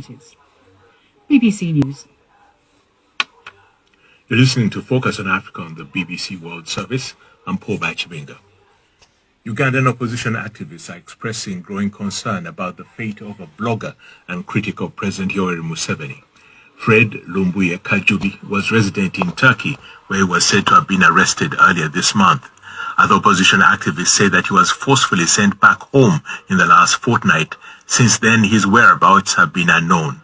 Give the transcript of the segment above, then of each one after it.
BBC News. You're listening to Focus on Africa on the BBC World Service. I'm Paul Bachibinga. Ugandan opposition activists are expressing growing concern about the fate of a blogger and critic of President Yoweri Museveni. Fred Lumbuye Kajubi was resident in Turkey, where he was said to have been arrested earlier this month. Other opposition activists say that he was forcefully sent back home in the last fortnight. Since then, his whereabouts have been unknown.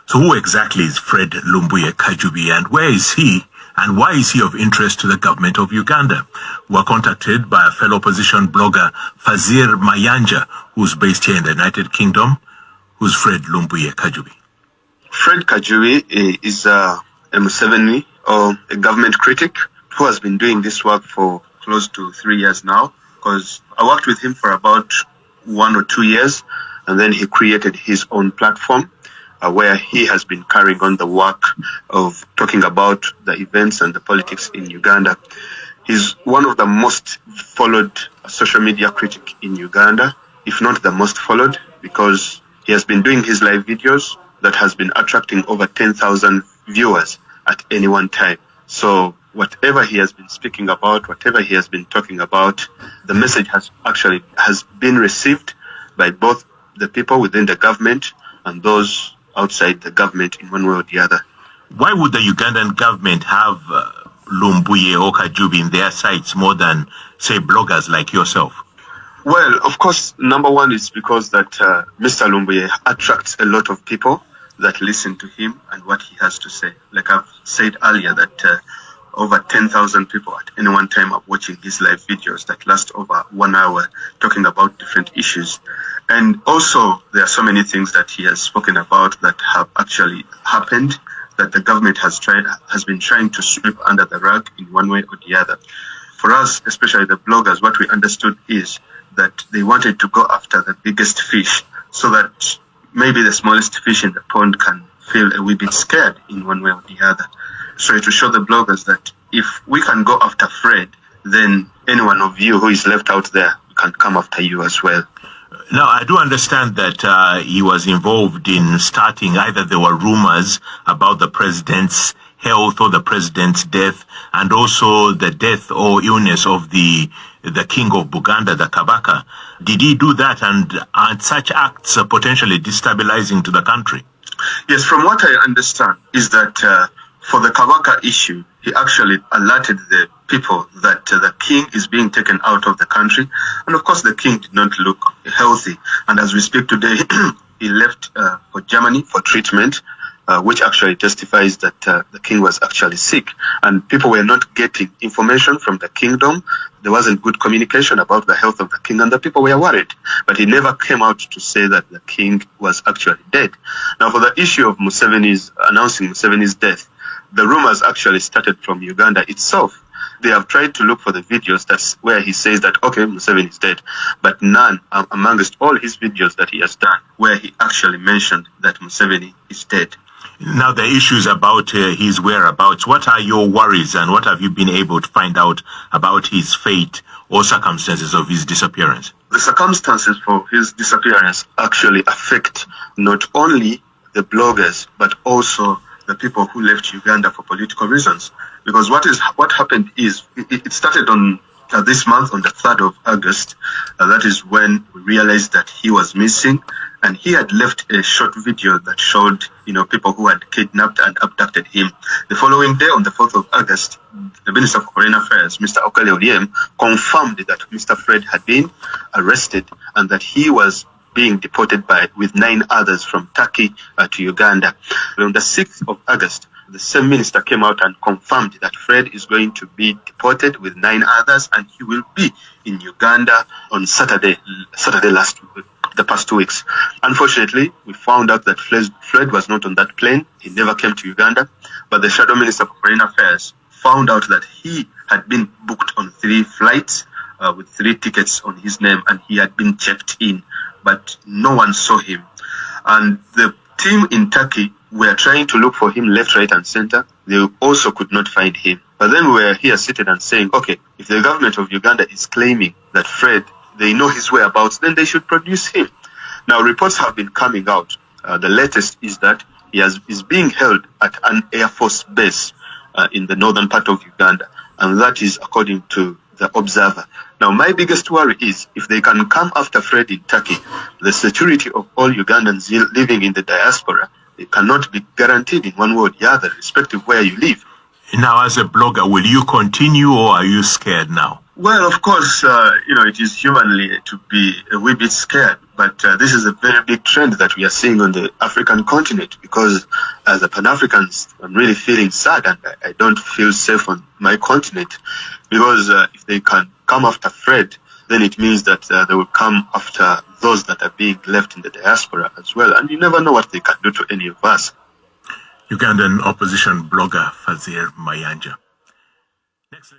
So who exactly is Fred Lumbuye Kajubi, and where is he, and why is he of interest to the government of Uganda? We were contacted by a fellow opposition blogger, Fazir Mayanja, who's based here in the United Kingdom. Who's Fred Lumbuye Kajubi? Fred Kajubi is a Museveni, or a government critic, who has been doing this work for close to 3 years now, because I worked with him for about 1 or 2 years, and then he created his own platform where he has been carrying on the work of talking about the events and the politics in Uganda. He's one of the most followed social media critic in Uganda, if not the most followed, because he has been doing his live videos that has been attracting over 10,000 viewers at any one time. So whatever he has been speaking about, whatever he has been talking about, the message has been received by both the people within the government and those outside the government in one way or the other. Why would the Ugandan government have Lumbuye or Kajubi in their sites more than, say, bloggers like yourself? Well, of course, number one is because that Mr. Lumbuye attracts a lot of people that listen to him and what he has to say. Like I've said earlier, that over 10,000 people at any one time are watching his live videos that last over 1 hour, talking about different issues. And also, there are so many things that he has spoken about that have actually happened, that the government has been trying to sweep under the rug in one way or the other. For us, especially the bloggers, what we understood is that they wanted to go after the biggest fish, so that maybe the smallest fish in the pond can feel a wee bit scared in one way or the other. So to show the bloggers that if we can go after Fred, then any one of you who is left out there can come after you as well. Now, I do understand that he was involved in starting, either there were rumors about the president's health or the president's death, and also the death or illness of the king of Buganda, the Kabaka. Did he do that, and aren't such acts potentially destabilizing to the country? Yes, from what I understand is that for the Kabaka issue, he actually alerted the people that the king is being taken out of the country. And of course, the king did not look healthy. And as we speak today, he left for Germany for treatment, which actually testifies that the king was actually sick. And people were not getting information from the kingdom. There wasn't good communication about the health of the king, and the people were worried. But he never came out to say that the king was actually dead. Now, for the issue of announcing Museveni's death, the rumors actually started from Uganda itself. They have tried to look for the videos where he says that, okay, Museveni is dead, but none amongst all his videos that he has done where he actually mentioned that Museveni is dead. Now, the issues about his whereabouts, what are your worries, and what have you been able to find out about his fate or circumstances of his disappearance? The circumstances for his disappearance actually affect not only the bloggers, but also the people who left Uganda for political reasons. Because what happened is, it started on this month, on the 3rd of August. That is when we realized that he was missing, and he had left a short video that showed, people who had kidnapped and abducted him. The following day, on the 4th of August, the Minister of Foreign Affairs, Mr. Okele Oryem, confirmed that Mr. Fred had been arrested and that he was being deported with 9 others from Turkey to Uganda. On the 6th of August, the same minister came out and confirmed that Fred is going to be deported with 9 others, and he will be in Uganda on Saturday last week, the past 2 weeks. Unfortunately, we found out that Fred was not on that plane. He never came to Uganda, but the Shadow Minister for Foreign Affairs found out that he had been booked on 3 flights with 3 tickets on his name, and he had been checked in, but no one saw him. And the team in Turkey were trying to look for him left, right, and center. They also could not find him. But then we were here seated and saying, okay, if the government of Uganda is claiming that Fred, they know his whereabouts, then they should produce him. Now, reports have been coming out The latest is that he is being held at an Air Force base in the northern part of Uganda, and that is according to the Observer. Now, my biggest worry is if they can come after Fred in Turkey, the security of all Ugandans living in the diaspora, it cannot be guaranteed in one way or the other, irrespective of where you live. Now, as a blogger, will you continue or are you scared now? Well, of course, it is humanly to be a wee bit scared, but this is a very big trend that we are seeing on the African continent, because as a Pan-African, I'm really feeling sad, and I don't feel safe on my continent, because if they can come after Fred, then it means that they will come after those that are being left in the diaspora as well, and you never know what they can do to any of us. Ugandan opposition blogger Fazir Mayanja. Next.